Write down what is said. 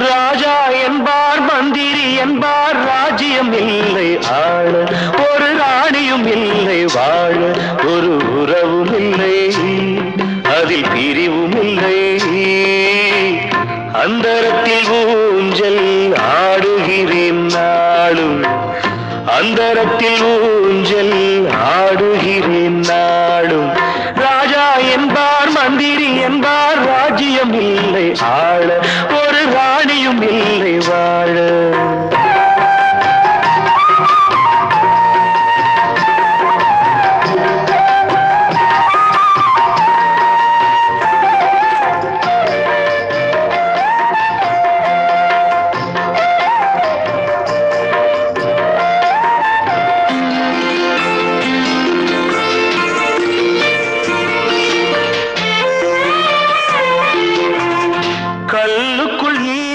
ராஜா என்பார் மந்திரி என்பார் ராஜ்யம் இல்லை ஆள ஒரு ராணியும் இல்லை வாழ ஒரு உறவும் இல்லை அதில் பிரிவும் இல்லை அந்தரத்தில் ஊஞ்சல் ஆடுகிறேன் நாளும் அந்தரத்தில் ஊஞ்சல் ஆடுகிறேன் நாளும் ராஜா என்பார் மந்திரி என்பார் ராஜ்யம் இல்லை ஆள